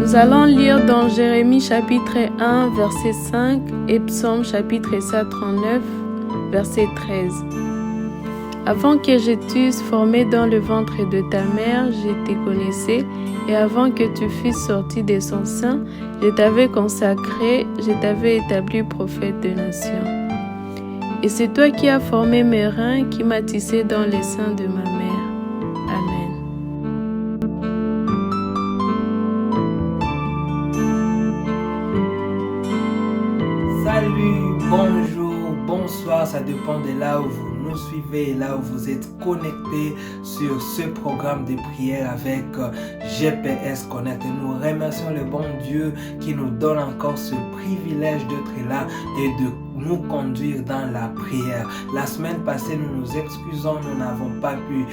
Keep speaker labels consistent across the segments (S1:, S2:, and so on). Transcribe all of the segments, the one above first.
S1: Nous allons lire dans Jérémie chapitre 1, verset 5 et Psaume chapitre 139, verset 13. Avant que je t'eusse formé dans le ventre de ta mère, je te connaissais, et avant que tu fusses sorti de son sein, je t'avais consacré, je t'avais établi prophète de nations. Et c'est toi qui as formé mes reins, qui m'as tissé dans les seins de ma mère. Amen.
S2: Salut, bonjour, bonsoir, ça dépend de là où vous nous suivez et là où vous êtes connectés sur ce programme de prière avec GPS Connect. Et nous remercions le bon Dieu qui nous donne encore ce privilège d'être là et de nous conduire dans la prière. La semaine passée, nous nous excusons, nous n'avons pas pu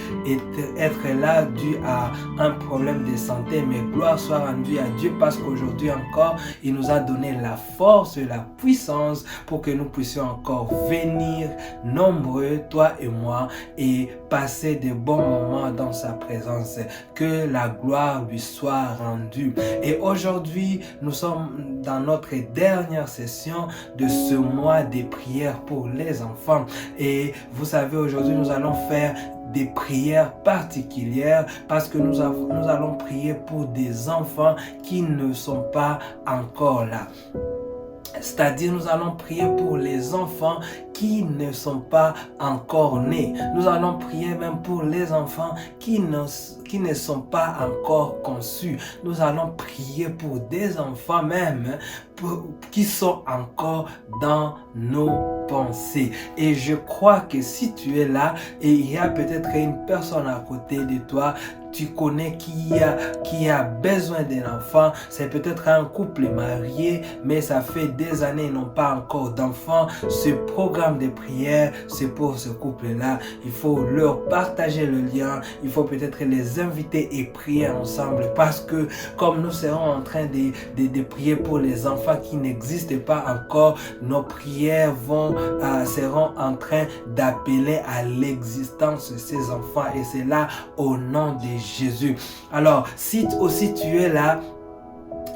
S2: être là dû à un problème de santé, mais gloire soit rendue à Dieu parce qu'aujourd'hui encore, il nous a donné la force et la puissance pour que nous puissions encore venir nombreux, toi et moi, et passer de bons moments dans sa présence. Que la gloire lui soit rendue. Et aujourd'hui, nous sommes dans notre dernière session de ce mois des prières pour les enfants. Et vous savez, aujourd'hui, nous allons faire des prières particulières parce que nous allons prier pour des enfants qui ne sont pas encore là. C'est-à-dire, nous allons prier pour les enfants qui ne sont pas encore nés. Nous allons prier même pour les enfants qui ne sont pas encore conçus. Nous allons prier pour des enfants même qui sont encore dans nos pensées. Et je crois que si tu es là et il y a peut-être une personne à côté de toi, tu connais qui a besoin d'un enfant, c'est peut-être un couple marié, mais ça fait des années ils n'ont pas encore d'enfant. Ce programme de prière, c'est pour ce couple-là. Il faut leur partager le lien, il faut peut-être les inviter et prier ensemble parce que comme nous serons en train de prier pour les enfants qui n'existent pas encore, nos prières seront en train d'appeler à l'existence de ces enfants et c'est là au nom de Jésus. Alors, si aussi tu es là,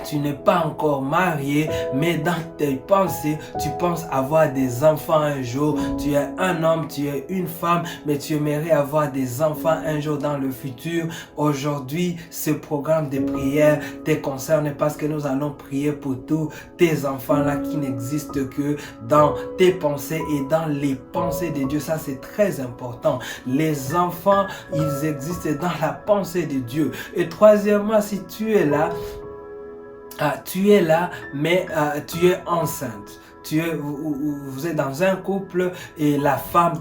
S2: tu n'es pas encore marié, mais dans tes pensées, tu penses avoir des enfants un jour. Tu es un homme, tu es une femme, mais tu aimerais avoir des enfants un jour dans le futur. Aujourd'hui, ce programme de prière te concerne parce que nous allons prier pour tous tes enfants-là qui n'existent que dans tes pensées et dans les pensées de Dieu. Ça, c'est très important. Les enfants, ils existent dans la pensée de Dieu. Et troisièmement, si tu es là, mais tu es enceinte. Vous êtes dans un couple et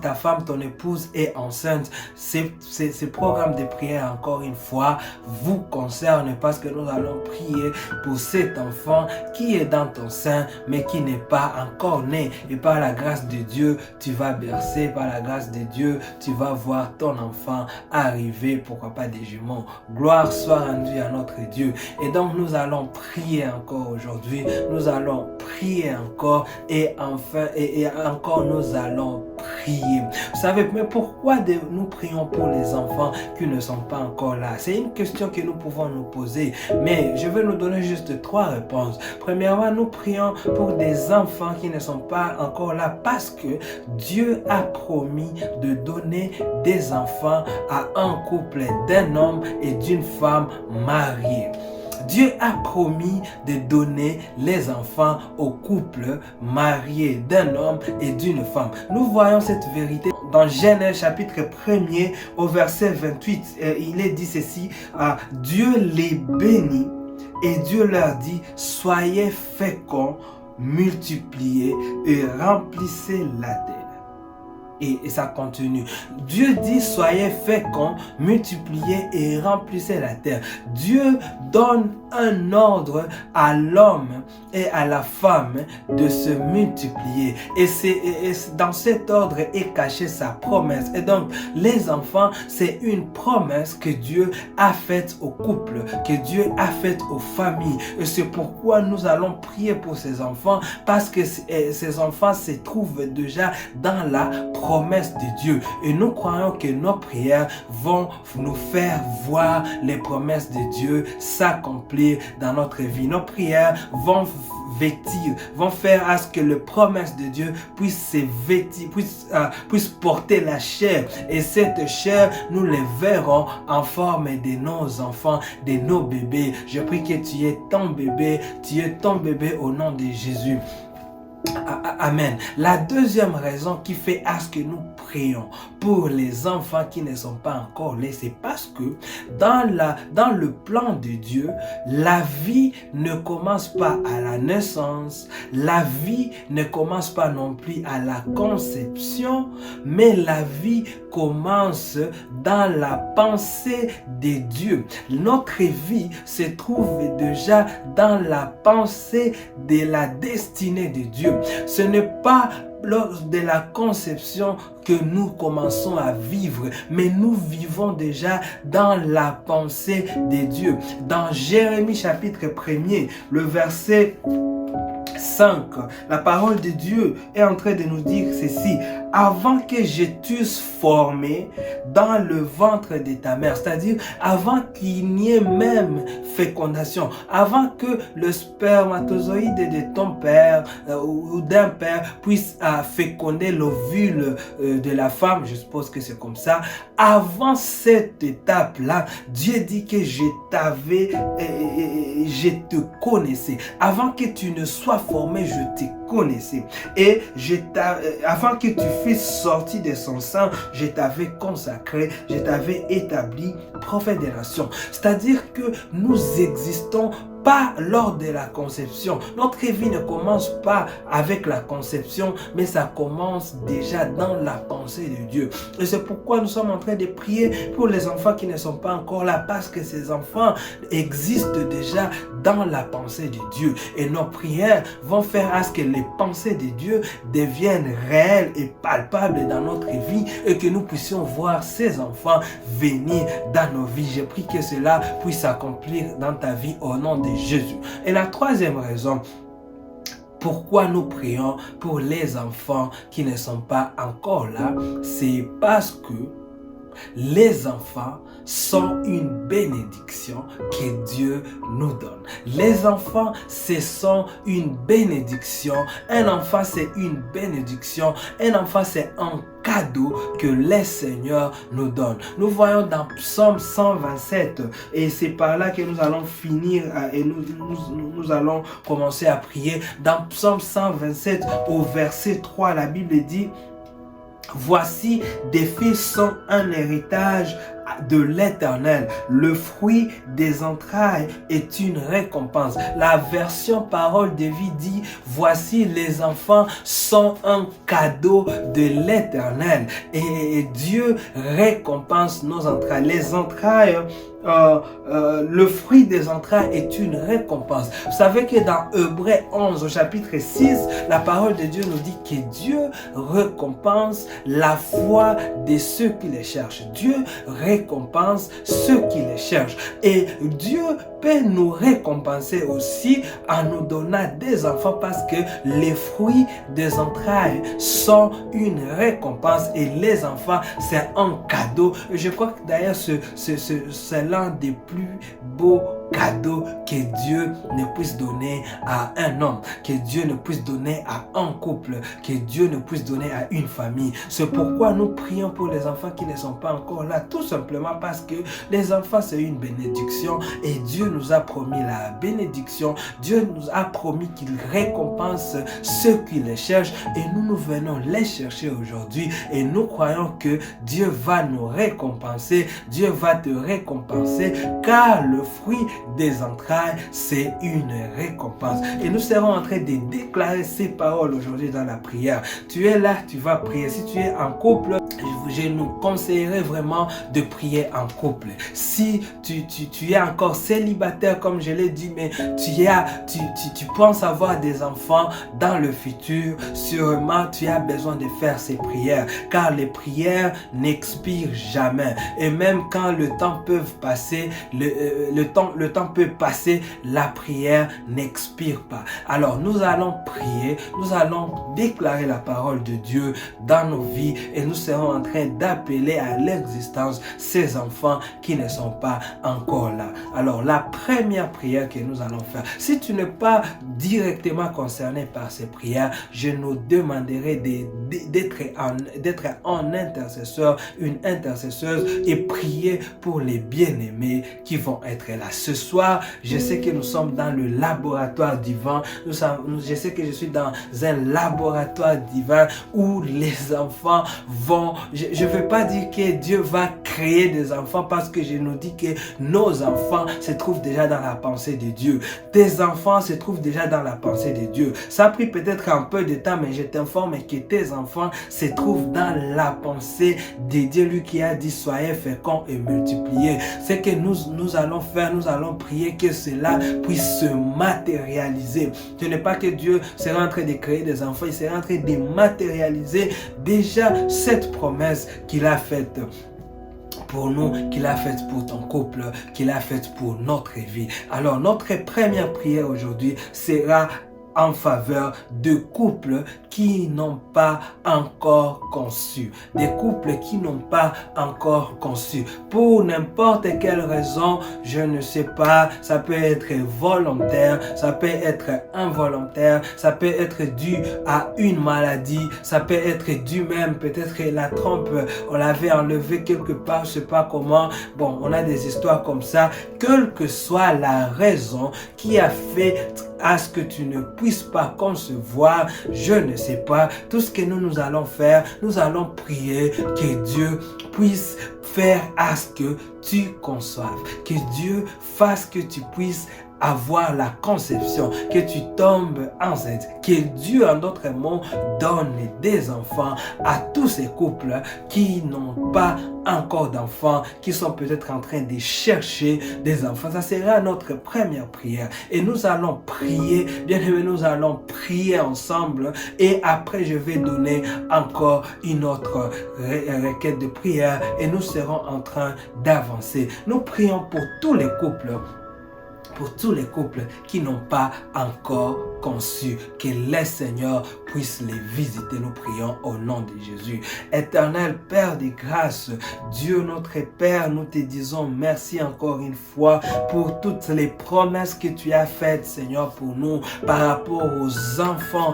S2: ta femme, ton épouse est enceinte. Ce programme de prière, encore une fois, vous concerne parce que nous allons prier pour cet enfant qui est dans ton sein, mais qui n'est pas encore né. Et par la grâce de Dieu, tu vas bercer. Par la grâce de Dieu, tu vas voir ton enfant arriver, pourquoi pas des jumeaux. Gloire soit rendue à notre Dieu. Et donc, nous allons prier encore aujourd'hui. Nous allons prier encore. Et enfin, et encore nous allons prier. Vous savez, mais pourquoi nous prions pour les enfants qui ne sont pas encore là? C'est une question que nous pouvons nous poser, mais je vais nous donner juste 3 réponses. Premièrement, nous prions pour des enfants qui ne sont pas encore là parce que Dieu a promis de donner des enfants à un couple d'un homme et d'une femme mariés. Dieu a promis de donner les enfants au couple marié d'un homme et d'une femme. Nous voyons cette vérité dans Genèse chapitre 1er au verset 28. Il est dit ceci, Dieu les bénit et Dieu leur dit, soyez féconds, multipliez et remplissez la terre. Et ça continue. Dieu dit, soyez féconds, multipliez et remplissez la terre. Dieu donne un ordre à l'homme et à la femme de se multiplier. Et dans cet ordre est cachée sa promesse. Et donc, les enfants, c'est une promesse que Dieu a faite au couple, que Dieu a faite aux familles. Et c'est pourquoi nous allons prier pour ces enfants, parce que ces enfants se trouvent déjà dans la promesse promesses de Dieu. Et nous croyons que nos prières vont nous faire voir les promesses de Dieu s'accomplir dans notre vie. Nos prières vont faire à ce que les promesses de Dieu puissent se vêtir, puissent porter la chair. Et cette chair, nous les verrons en forme de nos enfants, de nos bébés. Je prie que tu es ton bébé au nom de Jésus. Amen. La deuxième raison qui fait à ce que nous prions pour les enfants qui ne sont pas encore nés, c'est parce que dans le plan de Dieu, la vie ne commence pas à la naissance, la vie ne commence pas non plus à la conception, mais la vie commence dans la pensée de Dieu. Notre vie se trouve déjà dans la pensée de la destinée de Dieu. Ce n'est pas lors de la conception que nous commençons à vivre, mais nous vivons déjà dans la pensée de Dieu. Dans Jérémie chapitre 1er, le verset 5, la parole de Dieu est en train de nous dire ceci: avant que je t'eusse formé dans le ventre de ta mère, c'est-à-dire avant qu'il n'y ait même fécondation, avant que le spermatozoïde de ton père ou d'un père puisse féconder l'ovule de la femme, je suppose que c'est comme ça, avant cette étape-là, Dieu dit que je te connaissais. Avant que tu ne sois formé, je te connaissais. Et avant que tu fusses sorti de son sang, je t'avais consacré, je t'avais établi prophète des nations. C'est-à-dire que nous existons pas lors de la conception. Notre vie ne commence pas avec la conception, mais ça commence déjà dans la pensée de Dieu. Et c'est pourquoi nous sommes en train de prier pour les enfants qui ne sont pas encore là, parce que ces enfants existent déjà dans la pensée de Dieu. Et nos prières vont faire à ce que les pensées de Dieu deviennent réelles et palpables dans notre vie et que nous puissions voir ces enfants venir dans nos vies. Je prie que cela puisse s'accomplir dans ta vie au nom de Jésus. Et la troisième raison pourquoi nous prions pour les enfants qui ne sont pas encore là, c'est parce que les enfants sont une bénédiction que Dieu nous donne. Les enfants, ce sont une bénédiction. Un enfant, c'est une bénédiction. Un enfant, c'est un cadeau que le Seigneur nous donne. Nous voyons dans Psaume 127, et c'est par là que nous allons finir et nous allons commencer à prier. Dans Psaume 127, au verset 3, la Bible dit: voici, des fils sont un héritage de l'Éternel. Le fruit des entrailles est une récompense. La version parole de vie dit: voici, les enfants sont un cadeau de l'Éternel. Et Dieu récompense nos entrailles. Les entrailles, le fruit des entrailles est une récompense. Vous savez que dans Hébreux 11 au chapitre 6, la parole de Dieu nous dit que Dieu récompense la foi de ceux qui les cherchent. Dieu récompense ceux qui les cherchent. Et Dieu peut nous récompenser aussi en nous donnant des enfants, parce que les fruits des entrailles sont une récompense et les enfants, c'est un cadeau. Je crois que d'ailleurs c'est l'un des plus beaux cadeaux que Dieu ne puisse donner à un homme, que Dieu ne puisse donner à un couple, que Dieu ne puisse donner à une famille. C'est pourquoi nous prions pour les enfants qui ne sont pas encore là, tout simplement parce que les enfants, c'est une bénédiction et Dieu nous a promis la bénédiction. Dieu nous a promis qu'il récompense ceux qui les cherchent et nous venons les chercher aujourd'hui et nous croyons que Dieu va nous récompenser, Dieu va te récompenser, car le fruit des entrailles, c'est une récompense. Et nous serons en train de déclarer ces paroles aujourd'hui dans la prière. Tu es là, tu vas prier. Si tu es en couple, je nous conseillerais vraiment de prier en couple. Si tu es encore célibataire, comme je l'ai dit, mais tu penses avoir des enfants dans le futur, sûrement tu as besoin de faire ces prières, car les prières n'expirent jamais. Et même quand le temps peut passer, le le temps peut passer, la prière n'expire pas. Alors nous allons prier, nous allons déclarer la parole de Dieu dans nos vies et nous serons en train d'appeler à l'existence ces enfants qui ne sont pas encore là. Alors la première prière que nous allons faire, si tu n'es pas directement concerné par ces prières, je nous demanderai d'être un intercesseur, une intercesseuse et prier pour les bien-aimés qui vont être là. Ce soir, je sais que nous sommes dans le laboratoire divin. Je sais que je suis dans un laboratoire divin où les enfants vont... Je ne veux pas dire que Dieu va créer des enfants parce que je nous dis que nos enfants se trouvent déjà dans la pensée de Dieu. Tes enfants se trouvent déjà dans la pensée de Dieu. Ça a pris peut-être un peu de temps, mais je t'informe que tes enfants se trouvent dans la pensée de Dieu, lui qui a dit soyez féconds et multipliez. C'est que nous allons faire, nous allons prier que cela puisse se matérialiser. Ce n'est pas que Dieu sera en train de créer des enfants, il sera en train de matérialiser déjà cette promesse qu'il a faite pour nous, qu'il a faite pour ton couple, qu'il a faite pour notre vie. Alors notre première prière aujourd'hui sera en faveur de couples qui n'ont pas encore conçu. Des couples qui n'ont pas encore conçu. Pour n'importe quelle raison, je ne sais pas, ça peut être volontaire, ça peut être involontaire, ça peut être dû à une maladie, ça peut être dû même, peut-être que la trompe, on l'avait enlevée quelque part, je sais pas comment. Bon, on a des histoires comme ça. Quelle que soit la raison qui a fait à ce que tu ne puisses pas concevoir, je ne sais pas. Tout ce que nous allons faire, nous allons prier que Dieu puisse faire à ce que tu conçoives, que Dieu fasse que tu puisses avoir la conception, que tu tombes enceinte, que Dieu, en d'autres mots, donne des enfants à tous ces couples qui n'ont pas encore d'enfants, qui sont peut-être en train de chercher des enfants. Ça sera notre première prière. Et nous allons prier, bien aimé, nous allons prier ensemble. Et après, je vais donner encore une autre requête de prière et nous serons en train d'avancer. Nous prions pour tous les couples. Pour tous les couples qui n'ont pas encore conçu, que le Seigneur puisse les visiter. Nous prions au nom de Jésus. Éternel Père de grâce, Dieu notre Père, nous te disons merci encore une fois pour toutes les promesses que tu as faites, Seigneur, pour nous, par rapport aux enfants,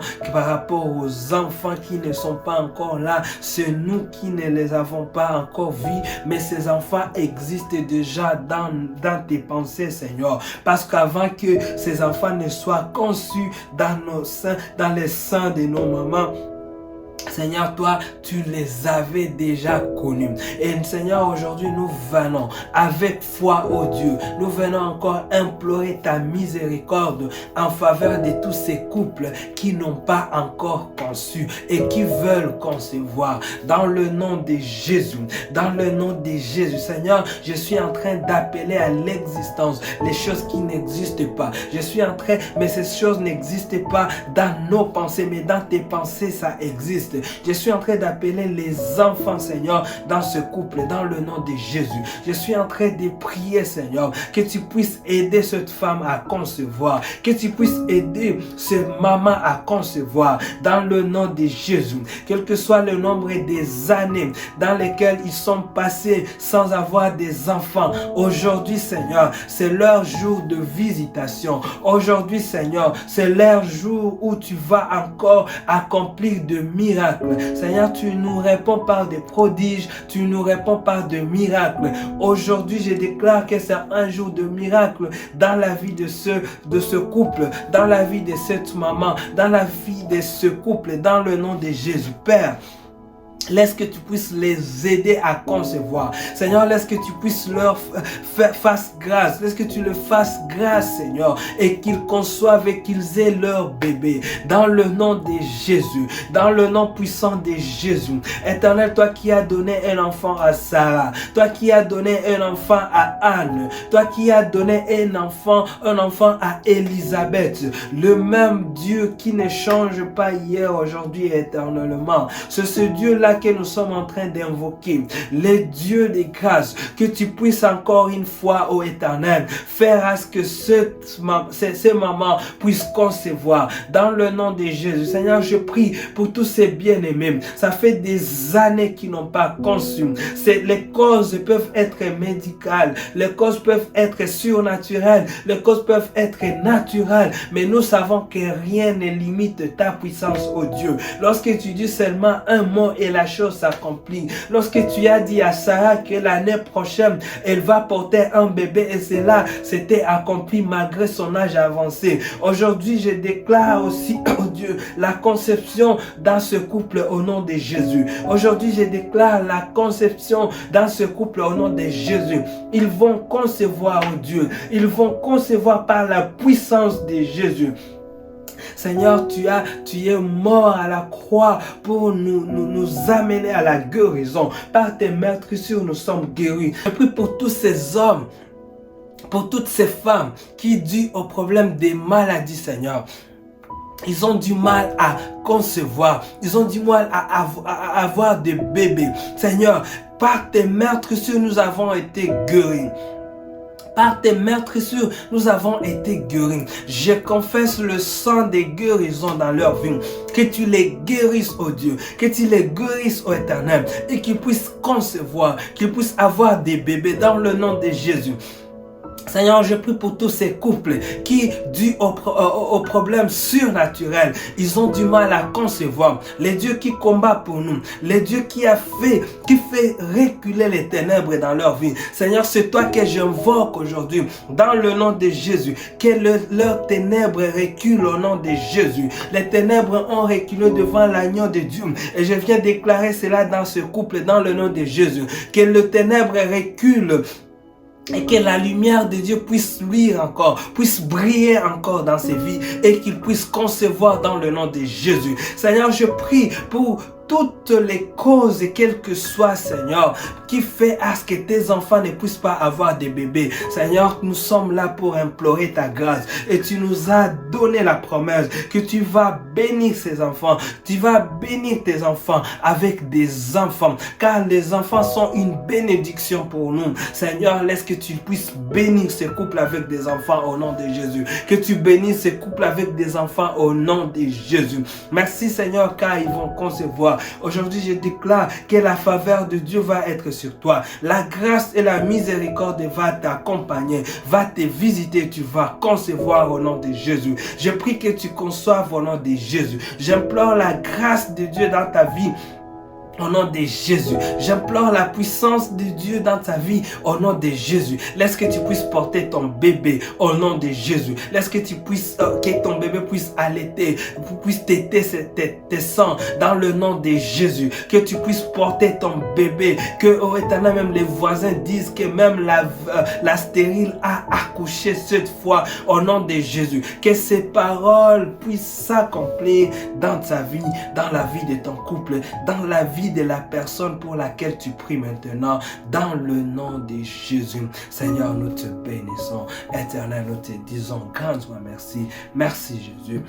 S2: qui ne sont pas encore là. C'est nous qui ne les avons pas encore vus, mais ces enfants existent déjà dans tes pensées, Seigneur. Parce qu'avant que ces enfants ne soient conçus dans nos seins, dans les seins de nos mamans, Seigneur, toi, tu les avais déjà connus. Et Seigneur, aujourd'hui, nous venons avec foi, oh Dieu. Nous venons encore implorer ta miséricorde en faveur de tous ces couples qui n'ont pas encore conçu et qui veulent concevoir. Dans le nom de Jésus, dans le nom de Jésus, Seigneur, je suis en train d'appeler à l'existence les choses qui n'existent pas. Je suis en train, mais ces choses n'existent pas dans nos pensées, mais dans tes pensées, ça existe. Je suis en train d'appeler les enfants, Seigneur, dans ce couple, dans le nom de Jésus. Je suis en train de prier, Seigneur, que tu puisses aider cette femme à concevoir, que tu puisses aider ce maman à concevoir, dans le nom de Jésus. Quel que soit le nombre des années dans lesquelles ils sont passés sans avoir des enfants, aujourd'hui, Seigneur, c'est leur jour de visitation. Aujourd'hui, Seigneur, c'est leur jour où tu vas encore accomplir de miracles. Seigneur, tu nous réponds par des prodiges, tu nous réponds par des miracles. Aujourd'hui, je déclare que c'est un jour de miracle dans la vie de ce couple, dans la vie de cette maman, dans la vie de ce couple, dans le nom de Jésus. Père, laisse que tu puisses les aider à concevoir. Seigneur, laisse que tu puisses leur faire grâce. Laisse que tu leur fasses grâce, Seigneur, et qu'ils conçoivent et qu'ils aient leur bébé. Dans le nom de Jésus, dans le nom puissant de Jésus. Éternel, toi qui as donné un enfant à Sarah, toi qui as donné un enfant à Anne, toi qui as donné un enfant à Élisabeth, le même Dieu qui ne change pas hier, aujourd'hui et éternellement. C'est ce Dieu-là cela que nous sommes en train d'invoquer les dieux des grâces, que tu puisses encore une fois, ô Éternel, faire à ce que ces mamans puissent concevoir dans le nom de Jésus. Seigneur, je prie pour tous ces bien-aimés. Ça fait des années qu'ils n'ont pas conçu. Les causes peuvent être médicales, les causes peuvent être surnaturelles, les causes peuvent être naturelles, mais nous savons que rien ne limite ta puissance, ô Dieu. Lorsque tu dis seulement un mot et la chose s'accomplit. Lorsque tu as dit à Sarah que l'année prochaine, elle va porter un bébé et cela s'était accompli malgré son âge avancé. Aujourd'hui, je déclare aussi, oh Dieu, la conception dans ce couple au nom de Jésus. Aujourd'hui, je déclare la conception dans ce couple au nom de Jésus. Ils vont concevoir, oh Dieu. Ils vont concevoir par la puissance de Jésus. Seigneur, tu es mort à la croix pour nous amener à la guérison. Par tes meurtrissures, nous sommes guéris. Je prie pour tous ces hommes, pour toutes ces femmes qui, dû au problème des maladies, Seigneur, ils ont du mal à concevoir. Ils ont du mal à avoir des bébés. Seigneur, par tes meurtrissures, nous avons été guéris. Par tes meurtrissures, nous avons été guéris. Je confesse le sang des guérisons dans leur vie. Que tu les guérisses, oh Dieu. Que tu les guérisses, oh Éternel. Et qu'ils puissent concevoir, qu'ils puissent avoir des bébés dans le nom de Jésus. Seigneur, je prie pour tous ces couples qui, dû aux problèmes surnaturels, ils ont du mal à concevoir. Les dieux qui combattent pour nous, les dieux qui fait reculer les ténèbres dans leur vie. Seigneur, c'est toi que j'invoque aujourd'hui, dans le nom de Jésus, que leurs ténèbres reculent au nom de Jésus. Les ténèbres ont reculé devant l'agneau de Dieu. Et je viens déclarer cela dans ce couple, dans le nom de Jésus. Que le ténèbre recule. Et que la lumière de Dieu puisse luire encore, puisse briller encore dans ses vies et qu'il puisse concevoir dans le nom de Jésus. Seigneur, je prie pour toutes les causes, quelles que soient, Seigneur, qui fait à ce que tes enfants ne puissent pas avoir de bébés. Seigneur, nous sommes là pour implorer ta grâce et tu nous as donné la promesse que tu vas bénir ces enfants. Tu vas bénir tes enfants avec des enfants, car les enfants sont une bénédiction pour nous. Seigneur, laisse que tu puisses bénir ces couples avec des enfants au nom de Jésus. Que tu bénisses ces couples avec des enfants au nom de Jésus. Merci Seigneur, car ils vont concevoir. Aujourd'hui, je déclare que la faveur de Dieu va être sur toi. La grâce et la miséricorde va t'accompagner, va te visiter. Tu vas concevoir au nom de Jésus. Je prie que tu conçoives au nom de Jésus. J'implore la grâce de Dieu dans ta vie. Au nom de Jésus, j'implore la puissance de Dieu dans ta vie. Au nom de Jésus, laisse que tu puisses porter ton bébé. Au nom de Jésus, laisse que tu puisses que ton bébé puisse allaiter, puisse téter tes sangs. Dans le nom de Jésus, que tu puisses porter ton bébé. Que au Éternel, même les voisins disent que même la stérile a accouché cette fois. Au nom de Jésus, que ces paroles puissent s'accomplir dans ta vie, dans la vie de ton couple, dans la vie de la personne pour laquelle tu pries maintenant, dans le nom de Jésus. Seigneur, nous te bénissons. Éternel, nous te disons grandement merci. Merci Jésus.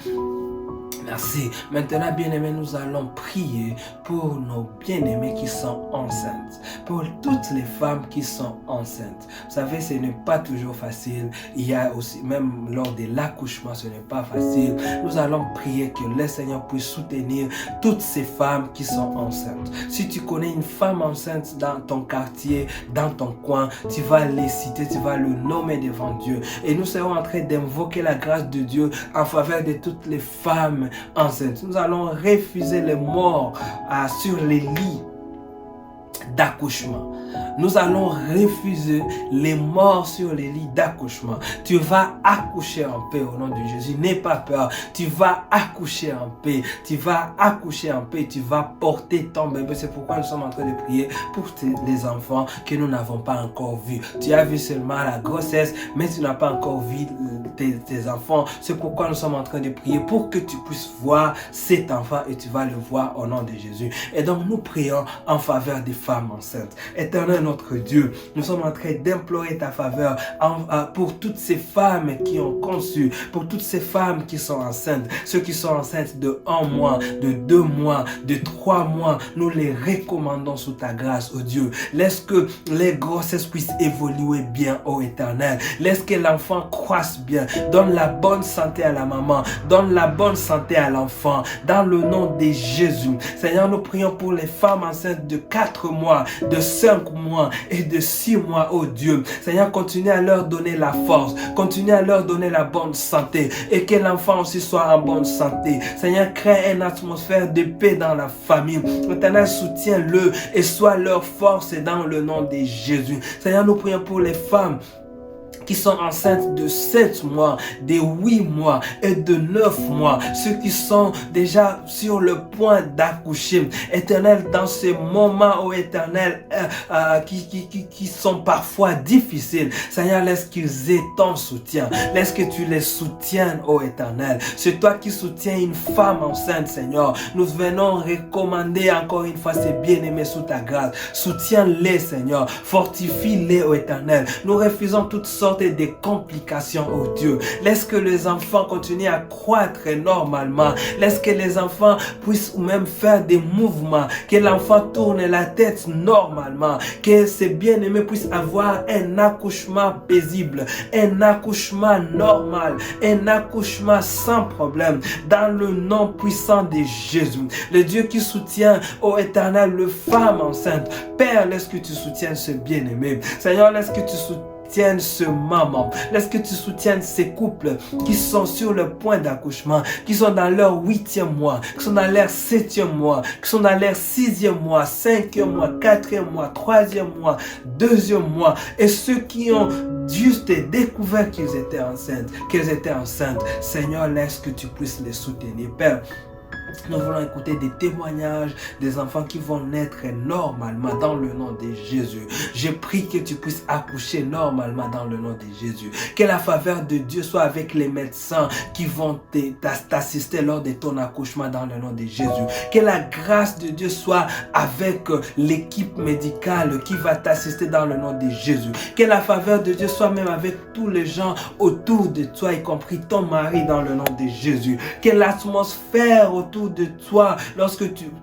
S2: Merci. Maintenant, bien-aimés, nous allons prier pour nos bien-aimés qui sont enceintes. Pour toutes les femmes qui sont enceintes. Vous savez, ce n'est pas toujours facile. Il y a aussi, même lors de l'accouchement, ce n'est pas facile. Nous allons prier que le Seigneur puisse soutenir toutes ces femmes qui sont enceintes. Si tu connais une femme enceinte dans ton quartier, dans ton coin, tu vas les citer, tu vas le nommer devant Dieu. Et nous serons en train d'invoquer la grâce de Dieu en faveur de toutes les femmes enceintes. Nous allons refuser les morts sur les lits d'accouchement. Nous allons refuser les morts sur les lits d'accouchement. Tu vas accoucher en paix au nom de Jésus. N'aie pas peur. Tu vas accoucher en paix. Tu vas accoucher en paix. Tu vas porter ton bébé. C'est pourquoi nous sommes en train de prier pour les enfants que nous n'avons pas encore vus. Tu as vu seulement la grossesse, mais tu n'as pas encore vu tes enfants. C'est pourquoi nous sommes en train de prier pour que tu puisses voir cet enfant et tu vas le voir au nom de Jésus. Et donc nous prions en faveur des femmes enceintes. Éternel notre Dieu, nous sommes en train d'implorer ta faveur pour toutes ces femmes qui ont conçu, pour toutes ces femmes qui sont enceintes, ceux qui sont enceintes de 1 mois, de 2 mois, de 3 mois, nous les recommandons sous ta grâce, oh Dieu. Laisse que les grossesses puissent évoluer bien, oh Éternel. Laisse que l'enfant croisse bien. Donne la bonne santé à la maman, donne la bonne santé à l'enfant, dans le nom de Jésus. Seigneur, nous prions pour les femmes enceintes de 4 mois, de 5 mois et de 6 mois, oh Dieu. Seigneur, continue à leur donner la force, continue à leur donner la bonne santé et que l'enfant aussi soit en bonne santé. Seigneur, crée une atmosphère de paix dans la famille. Éternel, soutiens-le et sois leur force dans le nom de Jésus. Seigneur, nous prions pour les femmes qui sont enceintes de 7 mois, de 8 mois et de 9 mois, ceux qui sont déjà sur le point d'accoucher. Éternel, dans ces moments, oh Éternel, qui sont parfois difficiles, Seigneur, laisse qu'ils aient ton soutien. Laisse que tu les soutiennes, oh Éternel. C'est toi qui soutiens une femme enceinte, Seigneur. Nous venons recommander encore une fois ces bien-aimés sous ta grâce. Soutiens-les, Seigneur. Fortifie-les, oh Éternel. Nous refusons toutes sortes de complications, oh Dieu. Laisse que les enfants continuent à croître normalement. Laisse que les enfants puissent même faire des mouvements. Que l'enfant tourne la tête normalement. Que ses bien-aimés puissent avoir un accouchement paisible. Un accouchement normal. Un accouchement sans problème. Dans le nom puissant de Jésus. Le Dieu qui soutient, oh Éternel, le femme enceinte. Père, laisse que tu soutiennes ce bien-aimé. Seigneur, laisse que tu soutiennes ce maman. Laisse que tu soutiennes ces couples qui sont sur le point d'accouchement, qui sont dans leur 8e mois, qui sont dans leur 7e mois, qui sont dans leur 6e mois, 5e mois, 4e mois, 3e mois, 2e mois, et ceux qui ont juste découvert qu'ils étaient enceintes. Seigneur, laisse que tu puisses les soutenir, Père. Nous voulons écouter des témoignages des enfants qui vont naître normalement dans le nom de Jésus. Je prie que tu puisses accoucher normalement dans le nom de Jésus. Que la faveur de Dieu soit avec les médecins qui vont t'assister lors de ton accouchement dans le nom de Jésus. Que la grâce de Dieu soit avec l'équipe médicale qui va t'assister dans le nom de Jésus. Que la faveur de Dieu soit même avec tous les gens autour de toi, y compris ton mari dans le nom de Jésus. Que l'atmosphère autour de toi,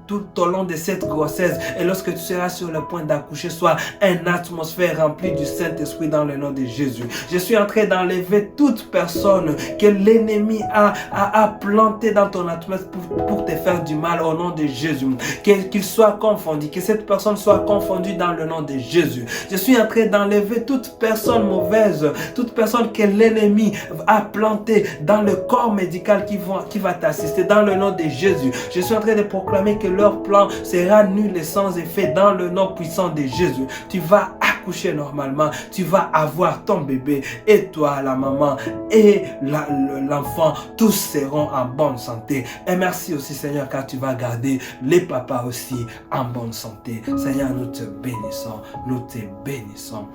S2: tout au long de cette grossesse et lorsque tu seras sur le point d'accoucher, soit une atmosphère remplie du Saint-Esprit dans le nom de Jésus. Je suis en train d'enlever toute personne que l'ennemi a planté dans ton atmosphère pour te faire du mal au nom de Jésus. Qu'il soit confondu, que cette personne soit confondue dans le nom de Jésus. Je suis en train d'enlever toute personne mauvaise, toute personne que l'ennemi a plantée dans le corps médical qui va t'assister dans le nom de Jésus. Je suis en train de proclamer que leur plan sera nul et sans effet dans le nom puissant de Jésus. Tu vas accoucher normalement, tu vas avoir ton bébé et toi, la maman et l'enfant, tous seront en bonne santé. Et merci aussi Seigneur car tu vas garder les papas aussi en bonne santé. Seigneur, nous te bénissons, nous te bénissons.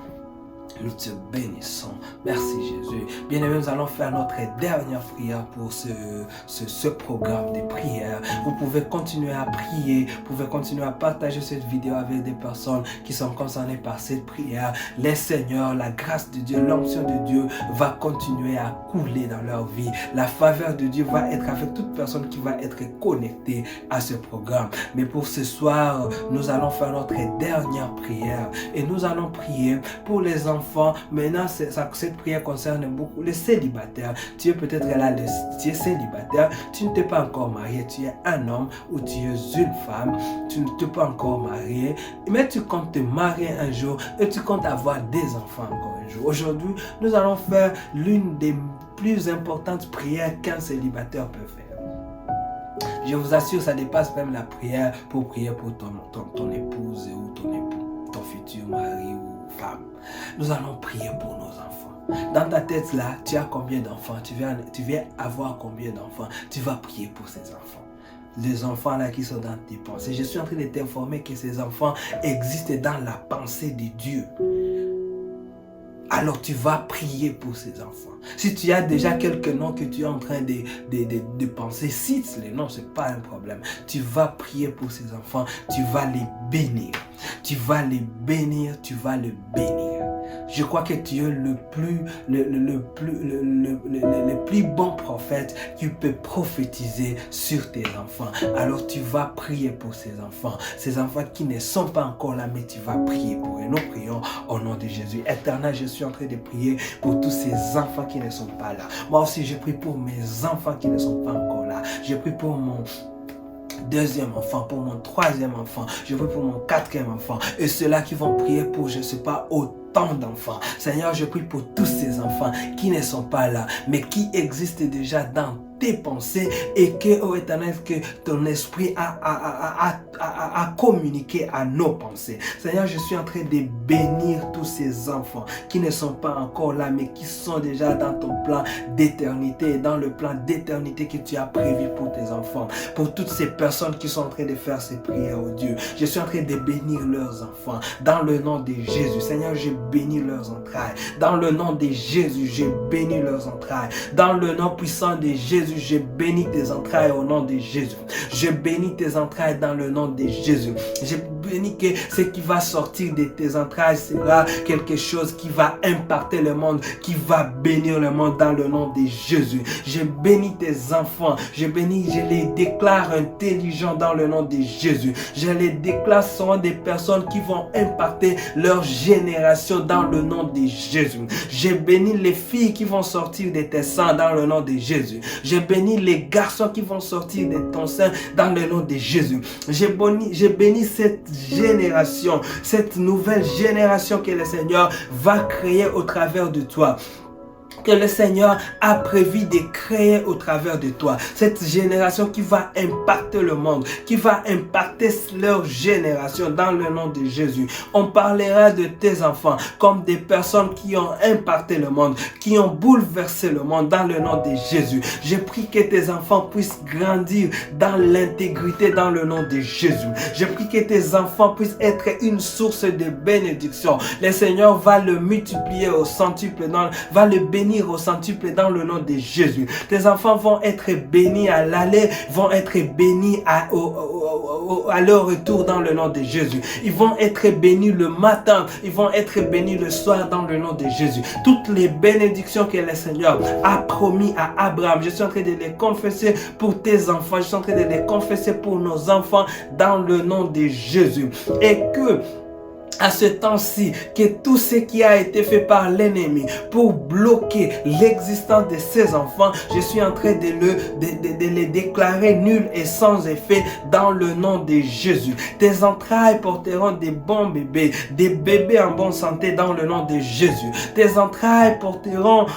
S2: Nous te bénissons. Merci Jésus. Bien-aimés, nous allons faire notre dernière prière pour ce programme de prière. Vous pouvez continuer à prier, vous pouvez continuer à partager cette vidéo avec des personnes qui sont concernées par cette prière. Les Seigneurs, la grâce de Dieu, l'onction de Dieu va continuer à couler dans leur vie. La faveur de Dieu va être avec toute personne qui va être connectée à ce programme. Mais pour ce soir, nous allons faire notre dernière prière et nous allons prier pour les enfants. Maintenant, cette prière concerne beaucoup les célibataires. Tu es peut-être là, tu es célibataire, tu ne t'es pas encore marié, tu es un homme ou tu es une femme, tu ne t'es pas encore marié, mais tu comptes te marier un jour et tu comptes avoir des enfants encore un jour. Aujourd'hui, nous allons faire l'une des plus importantes prières qu'un célibataire peut faire. Je vous assure, ça dépasse même la prière pour prier pour ton épouse ou ton époux, ton futur mari ou femme. Nous allons prier pour nos enfants. Dans ta tête là, tu as combien d'enfants? Tu viens avoir combien d'enfants? Tu vas prier pour ces enfants. Les enfants là qui sont dans tes pensées. Je suis en train de t'informer que ces enfants existent dans la pensée de Dieu. Alors tu vas prier pour ces enfants. Si tu as déjà quelques noms que tu es en train de penser, cite les noms, ce n'est pas un problème. Tu vas prier pour ces enfants, tu vas les bénir. Tu vas les bénir, tu vas le bénir. Je crois que tu es le plus bon prophète qui peut prophétiser sur tes enfants. Alors tu vas prier pour ces enfants qui ne sont pas encore là, mais tu vas prier pour eux. Nous prions au nom de Jésus. Éternel, je suis en train de prier pour tous ces enfants qui ne sont pas là. Moi aussi, je prie pour mes enfants qui ne sont pas encore là. Je prie pour mon deuxième enfant, pour mon troisième enfant, je prie pour mon quatrième enfant, et ceux-là qui vont prier pour, je ne sais pas, autant d'enfants. Seigneur, je prie pour tous ces enfants qui ne sont pas là, mais qui existent déjà dans tes pensées et que, oh Éternel, que ton esprit a communiqué à nos pensées. Seigneur, je suis en train de bénir tous ces enfants qui ne sont pas encore là, mais qui sont déjà dans ton plan d'éternité, dans le plan d'éternité que tu as prévu pour tes enfants, pour toutes ces personnes qui sont en train de faire ces prières, oh Dieu. Je suis en train de bénir leurs enfants dans le nom de Jésus. Seigneur, je bénis leurs entrailles. Dans le nom de Jésus, je bénis leurs entrailles. Dans le nom puissant de Jésus, je bénis tes entrailles au nom de Jésus. Je bénis tes entrailles dans le nom de Jésus. Je bénis que ce qui va sortir de tes entrailles sera quelque chose qui va impacter le monde, qui va bénir le monde dans le nom de Jésus. Je bénis tes enfants. Je les déclare intelligents dans le nom de Jésus. Je les déclare seront des personnes qui vont impacter leur génération dans le nom de Jésus. Je bénis les filles qui vont sortir de tes seins dans le nom de Jésus. Je bénis les garçons qui vont sortir de ton sein dans le nom de Jésus. Je bénis cette génération, cette nouvelle génération que le Seigneur va créer au travers de toi, que le Seigneur a prévu de créer au travers de toi. Cette génération qui va impacter le monde, qui va impacter leur génération dans le nom de Jésus. On parlera de tes enfants comme des personnes qui ont impacté le monde, qui ont bouleversé le monde dans le nom de Jésus. Je prie que tes enfants puissent grandir dans l'intégrité dans le nom de Jésus. Je prie que tes enfants puissent être une source de bénédiction. Le Seigneur va le multiplier au centuple, va le bénir au centuple dans le nom de Jésus. Tes enfants vont être bénis à l'aller, vont être bénis à leur retour dans le nom de Jésus. Ils vont être bénis le matin, ils vont être bénis le soir dans le nom de Jésus. Toutes les bénédictions que le Seigneur a promis à Abraham, je suis en train de les confesser pour tes enfants, je suis en train de les confesser pour nos enfants dans le nom de Jésus. Et que à ce temps-ci, que tout ce qui a été fait par l'ennemi pour bloquer l'existence de ces enfants, je suis en train de les déclarer nuls et sans effet dans le nom de Jésus. Tes entrailles porteront des bons bébés, des bébés en bonne santé dans le nom de Jésus. Tes entrailles porteront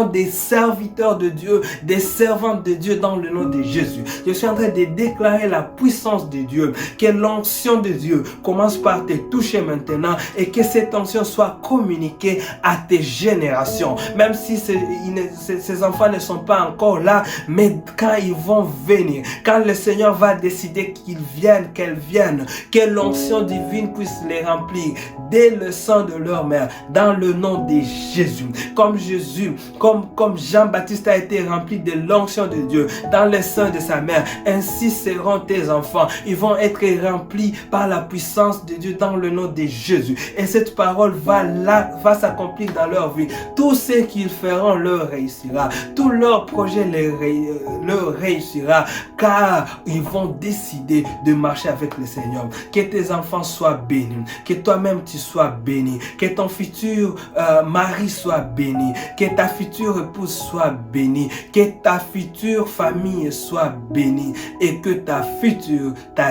S2: des serviteurs de Dieu, des servantes de Dieu dans le nom de Jésus. Je suis en train de déclarer la puissance de Dieu, que l'onction de Dieu commence par te toucher maintenant et que cette onction soit communiquée à tes générations. Même si ces enfants ne sont pas encore là, mais quand ils vont venir, quand le Seigneur va décider qu'ils viennent, qu'elles viennent, que l'onction divine puisse les remplir dès le sang de leur mère, dans le nom de Jésus. Comme Jésus, comme Jean-Baptiste a été rempli de l'onction de Dieu dans le sein de sa mère, ainsi seront tes enfants. Ils vont être remplis par la puissance de Dieu dans le nom de Jésus. Et cette parole va s'accomplir dans leur vie. Tout ce qu'ils feront leur réussira. Tout leur projet leur réussira, car ils vont décider de marcher avec le Seigneur. Que tes enfants soient bénis. Que toi-même tu sois béni. Que ton futur mari soit béni. Que ta future épouse soit bénie. Que ta future famille soit bénie. Et que ta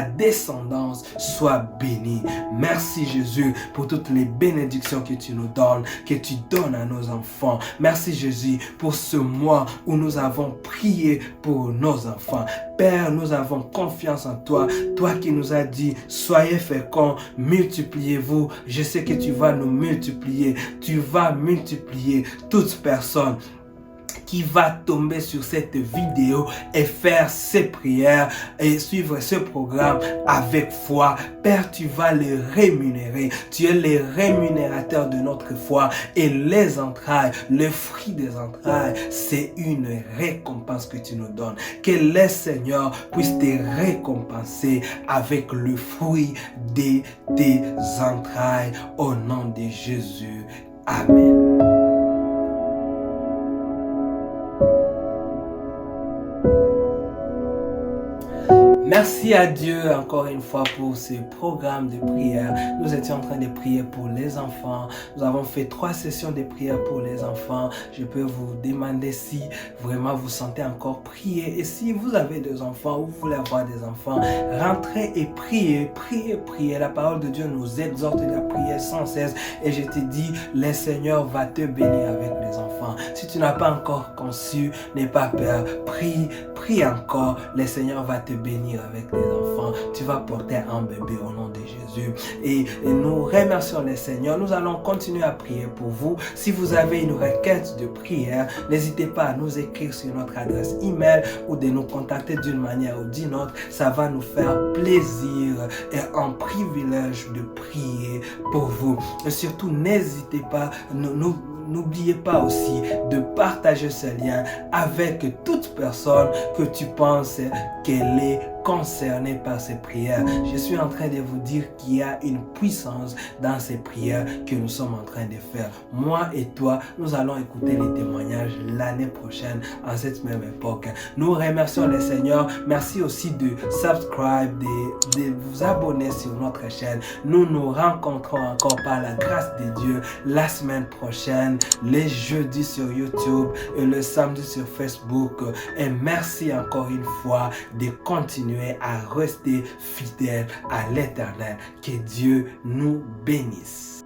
S2: descendance soit bénie. Merci Jésus pour toutes les bénédictions que tu nous donnes, que tu donnes à nos enfants. Merci Jésus pour ce mois où nous avons prié pour nos enfants. Père, nous avons confiance en toi. Toi qui nous as dit, soyez féconds, multipliez-vous. Je sais que tu vas nous multiplier. Tu vas multiplier toute personne qui va tomber sur cette vidéo et faire ces prières et suivre ce programme avec foi, Père, tu vas les rémunérer. Tu es le rémunérateur de notre foi et les entrailles, le fruit des entrailles, c'est une récompense que tu nous donnes. Que les Seigneur puissent te récompenser avec le fruit de tes entrailles au nom de Jésus. Amen. Merci à Dieu encore une fois pour ce programme de prière. Nous étions en train de prier pour les enfants. Nous avons fait 3 sessions de prière pour les enfants. Je peux vous demander si vraiment vous sentez encore prier. Et si vous avez des enfants ou vous voulez avoir des enfants, rentrez et priez, priez, priez. La parole de Dieu nous exhorte à prier sans cesse. Et je te dis, le Seigneur va te bénir avec les enfants. Si tu n'as pas encore conçu, n'aie pas peur. Prie, prie encore. Le Seigneur va te bénir avec les enfants. Tu vas porter un bébé au nom de Jésus. Et nous remercions le Seigneur. Nous allons continuer à prier pour vous. Si vous avez une requête de prière, n'hésitez pas à nous écrire sur notre adresse email ou de nous contacter d'une manière ou d'une autre. Ça va nous faire plaisir et un privilège de prier pour vous. Et surtout, n'hésitez pas, n'oubliez pas aussi de partager ce lien avec toute personne que tu penses qu'elle est concernée par ces prières. Je suis en train de vous dire qu'il y a une puissance dans ces prières que nous sommes en train de faire. Moi et toi, nous allons écouter les témoignages l'année prochaine à cette même époque. Nous remercions le Seigneur. Merci aussi de subscribe, de vous abonner sur notre chaîne. Nous nous rencontrons encore par la grâce de Dieu la semaine prochaine, les jeudis sur YouTube et le samedi sur Facebook. Et merci encore une fois de continuer à rester fidèle à l'Éternel. Que Dieu nous bénisse.